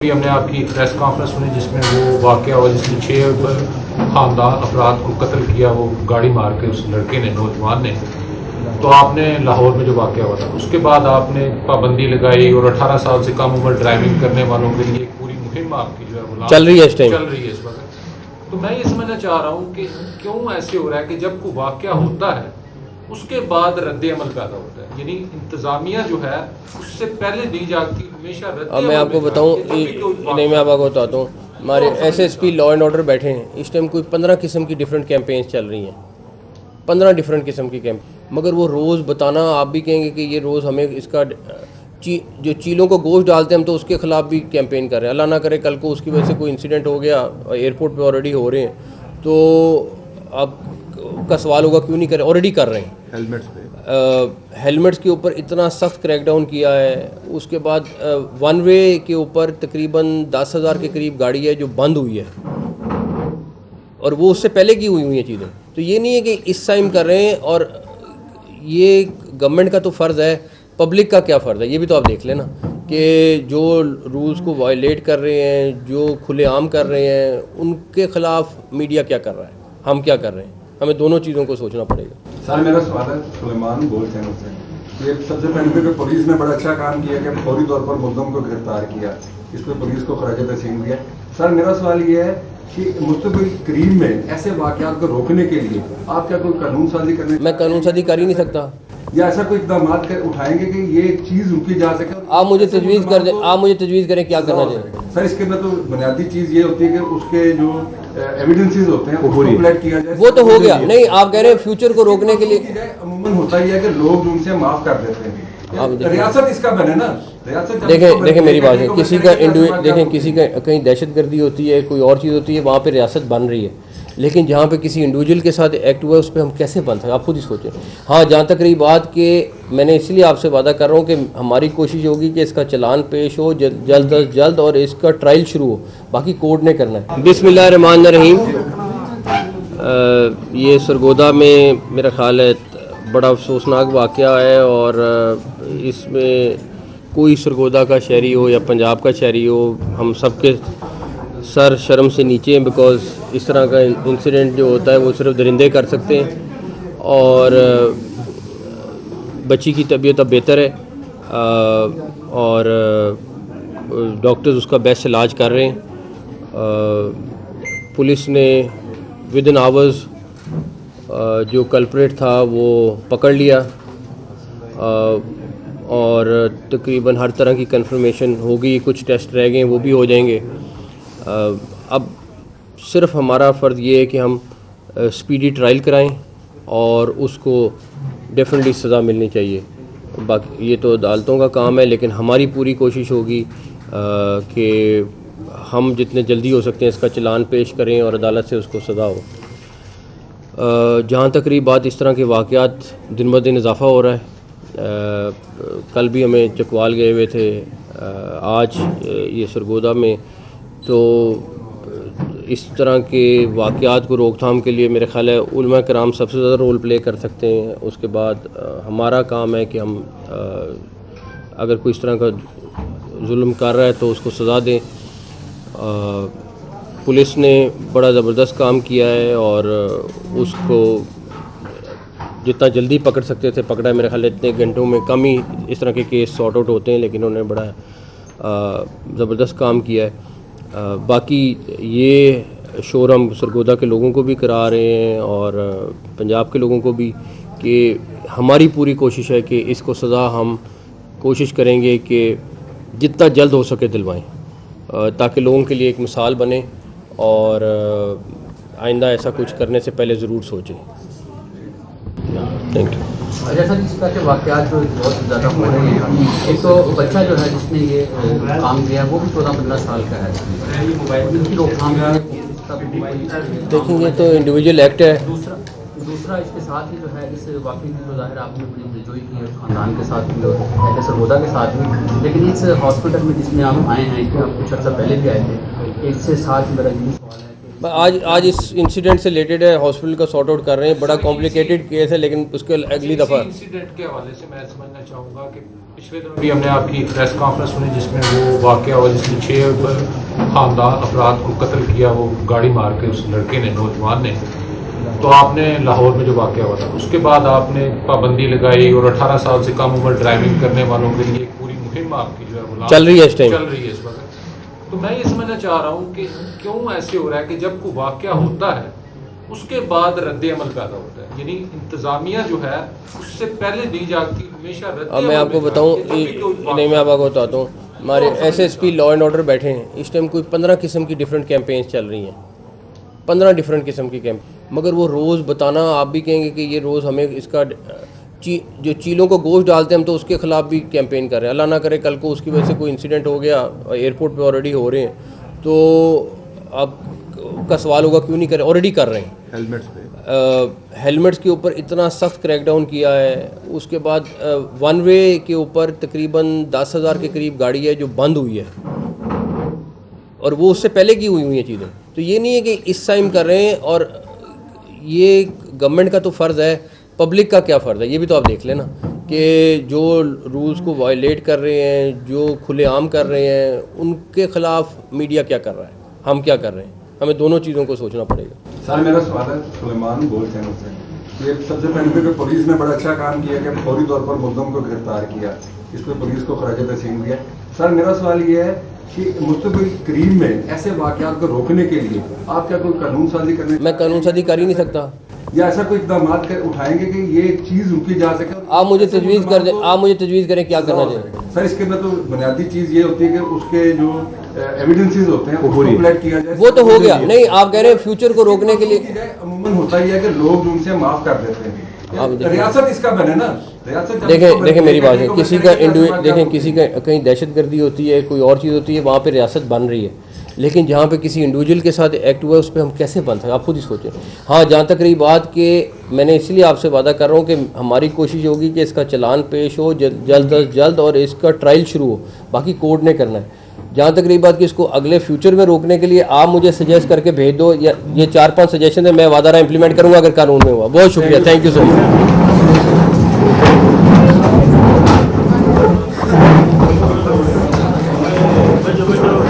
अभी हमने आपकी प्रेस कॉन्फ्रेंस सुनी जिसमें वो वाक़या हुआ जिसमें 6 ख़ानदान अफराद को कत्ल किया, वो गाड़ी मार के उस लड़के ने, नौजवान ने। तो आपने लाहौर में जो वाक़या हुआ था उसके बाद आपने पाबंदी लगाई और 18 साल से कम उम्र ड्राइविंग करने वालों के लिए एक पूरी मुहिम आपकी जो है चल रही है इस टाइम, चल रही है इस वक्त। तो मैं ये समझना चाह रहा हूँ कि क्यों ऐसे हो रहा है कि जब कोई वाक़या होता है उसके बाद रद्द अमल पैदा होता है, यानी इंतज़ामिया जो है उससे पहले दी जाती हमेशा रद्द। अब मैं आपको बताऊं, नहीं मैं आपको बताता हूँ, हमारे एसएसपी लॉ एंड ऑर्डर बैठे हैं इस टाइम, कोई 15 किस्म की डिफरेंट कैंपेन्स चल रही हैं, 15 डिफरेंट किस्म की कैंप, मगर वो रोज़ बताना, आप भी कहेंगे कि ये रोज़ हमें इसका जो चीलों को गोश्त डालते हैं हम तो उसके ख़िलाफ़ भी कैंपेन कर रहे हैं। अल्लाह ना करे कल को उसकी वजह से कोई इंसिडेंट हो गया, एयरपोर्ट पे ऑलरेडी हो रहे हैं, तो अब का सवाल होगा क्यों नहीं कर रहे, ऑलरेडी कर रहे हैं। हेलमेट्स के ऊपर इतना सख्त क्रैकडाउन किया है, उसके बाद वन वे के ऊपर तकरीबन 10,000 के करीब गाड़ी है जो बंद हुई है, और वो उससे पहले की हुई हैं चीज़ें। तो ये नहीं है कि इस टाइम कर रहे हैं, और ये गवर्नमेंट का तो फ़र्ज़ है, पब्लिक का क्या फ़र्ज़ है ये भी तो आप देख लेना कि जो रूल्स को वायलेट कर रहे हैं, जो खुलेआम कर रहे हैं, उनके ख़िलाफ़ मीडिया क्या कर रहा है, हम क्या कर रहे हैं, हमें दोनों चीज़ों को सोचना पड़ेगा। सर मेरा सवाल है सुलेमान गोल चैनल से, ये सबसे पहले तो पुलिस ने बड़ा अच्छा काम किया कि फौरी तौर पर मुल्ज़म को गिरफ्तार किया, इस पर पुलिस को खराज तहसीन दिया। सर मेरा सवाल ये है कि मुस्तक़बिल करीब में ऐसे वाक़यात को रोकने के लिए आप क्या कोई कानून साजी करने? मैं कानून साजी कर ही नहीं सकता, या ऐसा कोई इकदाम उठाएंगे कि ये चीज़ रुकी जा सके? आप मुझे तजवीज़ कर दें, आप मुझे तजवीज़ करें क्या करना चाहिए। सर इसके अंदर तो बुनियादी चीज़ ये होती है कि उसके जो एविडेंसेस होते हैं उसको कलेक्ट किया जाए। वो तो हो गया, नहीं आप कह रहे हैं फ्यूचर को रोकने के लिए अमूमन होता ही है कि लोग उनसे माफ़ कर देते हैं, रियासत इसका बने ना। देखें मेरी बात है, किसी का देखें किसी का कहीं दहशतगर्दी होती है, कोई और चीज़ होती है, वहाँ पे रियासत बन रही है, लेकिन जहाँ पे किसी इंडिविजुअल के साथ एक्ट हुआ है उस पर हम कैसे बन सकते, आप खुद ही सोचें। हाँ, जहाँ तक रही बात कि मैंने इसलिए आपसे वादा कर रहा हूँ कि हमारी कोशिश होगी कि इसका चलान पेश हो जल्द अज जल्द और इसका ट्रायल शुरू हो, बाकी कोर्ट ने करना है। बिस्मिल्लाहिर्रहमानिर्रहीम। ये सरगोदा में मेरा ख्याल है बड़ा अफसोसनाक वाक़या है, और इसमें कोई सरगोदा का शहरी हो या पंजाब का शहरी हो, हम सब के सर शर्म से नीचे हैं, बिकॉज़ इस तरह का इंसिडेंट जो होता है वो सिर्फ दरिंदे कर सकते हैं, और बच्ची की तबीयत अब बेहतर है, और डॉक्टर्स उसका बेस्ट इलाज कर रहे हैं। पुलिस ने विद इन आवर्स जो कल्प्रेट था वो पकड़ लिया, और तकरीबन हर तरह की कंफर्मेशन हो गई, कुछ टेस्ट रह गए वो भी हो जाएंगे। अब सिर्फ हमारा फ़र्ज़ ये है कि हम स्पीडी ट्रायल कराएं और उसको डेफिनेटली सज़ा मिलनी चाहिए। बाकी ये तो अदालतों का काम है, लेकिन हमारी पूरी कोशिश होगी कि हम जितने जल्दी हो सकते हैं इसका चलान पेश करें और अदालत से उसको सज़ा हो। जहाँ तक रही बात इस तरह के वाक़यात दिन ब दिन इजाफ़ा हो रहा है। कल भी हमें चकवाल गए हुए थे, आज ये सरगोदा में, तो इस तरह के वाक़यात को रोकथाम के लिए मेरे ख्याल है उलमा कराम सबसे ज़्यादा रोल प्ले कर सकते हैं। उसके बाद हमारा काम है कि हम अगर कोई इस तरह का जुल्म कर रहा है तो उसको सज़ा दें। पुलिस ने बड़ा ज़बरदस्त काम किया है, और उसको जितना जल्दी पकड़ सकते थे पकड़ा है। मेरे ख्याल इतने घंटों में कम ही इस तरह के केस सॉर्ट आउट होते हैं, लेकिन उन्होंने बड़ा ज़बरदस्त काम किया है। बाकी ये शोर हम सरगोदा के लोगों को भी करा रहे हैं और पंजाब के लोगों को भी, कि हमारी पूरी कोशिश है कि इसको सज़ा हम कोशिश करेंगे कि जितना जल्द हो सके दिलवाएं, ताकि लोगों के लिए एक मिसाल बने, और आइंदा ऐसा कुछ करने से पहले ज़रूर सोचें। Thank you. जैसा कि इस तरह के वाक़यात जो बहुत ज़्यादा हो रहे हैं, एक तो बच्चा जो है जिसने ये काम किया वो भी 14-15 साल का है, इनकी रोकथाम देखेंगे तो इंडिविजुअल एक्ट है। दूसरा इसके साथ ही जो है इस वाक़ये की तो ज़ाहिर आपने बड़ी दिलजोई की है ख़ानदान के साथ भी और सरगोदा के साथ भी, लेकिन इस हॉस्पिटल में जिसमें हम आए हैं, इसमें आप कुछ अर्सा पहले भी आए थे, इससे साथ मेरा यही सवाल है। आज इस इंसिडेंट से रिलेटेड है, हॉस्पिटल का सॉर्ट आउट कर रहे हैं, बड़ा कॉम्प्लिकेटेड केस है, लेकिन उसके अगली दफ़ा इंसिडेंट के हवाले से मैं समझना चाहूँगा कि पिछले दिनों भी हमने आपकी प्रेस कॉन्फ्रेंस सुनी जिसमें वो वाकया हुआ जिसमें 6 खानदान अफराद को कत्ल किया, वो गाड़ी मार के उस लड़के ने, नौजवान ने। तो आपने लाहौर में जो वाकया हुआ था उसके बाद आपने पाबंदी लगाई और 18 साल से कम उम्र ड्राइविंग करने वालों के लिए एक पूरी मुहिम आपकी जो है वो चल रही है इस टाइम। चल रही है इस वक्त। तो मैं ये समझना चाह रहा हूँ कि क्यों ऐसे हो रहा है कि जब कोई वाकया होता है उसके बाद रद्द अमल पैदा होता है, यानी इंतजामिया जो है उससे पहले दी जाती हमेशा रद्द। अब मैं आपको बताऊं, नहीं मैं आपको बताता हूँ, हमारे एसएसपी लॉ एंड ऑर्डर बैठे हैं इस टाइम, कोई 15 किस्म की डिफरेंट कैंपेन्स चल रही हैं, 15 डिफरेंट किस्म की कैंप। मगर वो रोज़ बताना, आप भी कहेंगे कि ये रोज़ हमें इसका जो चीलों को गोश्त डालते हैं हम तो उसके ख़िलाफ़ भी कैंपेन कर रहे हैं। अल्लाह ना करे कल को उसकी वजह से कोई इंसिडेंट हो गया, एयरपोर्ट पे ऑलरेडी हो रहे हैं, तो अब का सवाल होगा क्यों नहीं कर रहे, ऑलरेडी कर रहे हैं। हेलमेट्स के ऊपर इतना सख्त क्रैकडाउन किया है। उसके बाद वन वे के ऊपर तकरीबन 10,000 के करीब गाड़ी है जो बंद हुई है, और वो उससे पहले की हुई हैं चीज़ें। तो ये नहीं है कि इस टाइम कर रहे हैं, और ये गवर्नमेंट का तो फ़र्ज़ है, पब्लिक का क्या फ़र्ज़ है ये भी तो आप देख लेना कि जो रूल्स को वायलेट कर रहे हैं, जो खुलेआम कर रहे हैं, उनके ख़िलाफ़ मीडिया क्या कर रहा है, हम क्या कर रहे हैं। हमें दोनों चीज़ों को सोचना पड़ेगा। सर मेरा सवाल है सुलेमान गोल चैनल से। ये सबसे पहले तो पुलिस ने बड़ा अच्छा काम किया कि फौरी तौर पर मुल्ज़िम को गिरफ्तार किया, इस पर पुलिस को खराज तहसीन दिया। सर मेरा सवाल ये है कि मुस्तक़बिल करीब में ऐसे वाक़यात को रोकने के लिए आप क्या कोई कानून साजी करने? मैं कानून साजी कर ही नहीं सकता, या ऐसा कोई इकदाम उठाएंगे कि ये चीज़ रुकी जा सके? आप मुझे तजवीज़ कर दें, आप मुझे तजवीज़ करें क्या करना चाहिए। सर इसके अंदर तो बुनियादी चीज़ ये होती है कि उसके जो एविडेंसेस होते हैं उसको कलेक्ट किया जाए। वो तो हो गया। नहीं, आप कह रहे हैं फ्यूचर को रोकने के लिए अमूमन होता ही है कि लोग उनसे माफ कर देते हैं। रियासत इसका बने ना, रियासत। देखें मेरी बात है, किसी का देखें किसी का कहीं दहशतगर्दी होती है, कोई और चीज़ होती है, वहाँ पे रियासत बन रही है, लेकिन जहाँ पे किसी इंडिविजुअल के साथ एक्ट हुआ है उस पर हम कैसे बन सकते, आप खुद ही सोचें। हाँ, जहाँ तक रही बात कि मैंने इसलिए आपसे वादा कर रहा हूँ कि हमारी कोशिश होगी कि इसका चलान पेश हो जल्द अज जल्द और इसका ट्रायल शुरू हो, बाकी कोर्ट ने करना है। जहाँ तक रही बात कि इसको अगले फ्यूचर में रोकने के लिए आप मुझे सजेस्ट करके भेज दो, या ये 4-5 सजेशन है, मैं वादा रहा इम्प्लीमेंट करूँगा अगर कानून में हुआ। बहुत शुक्रिया, थैंक यू सो मच।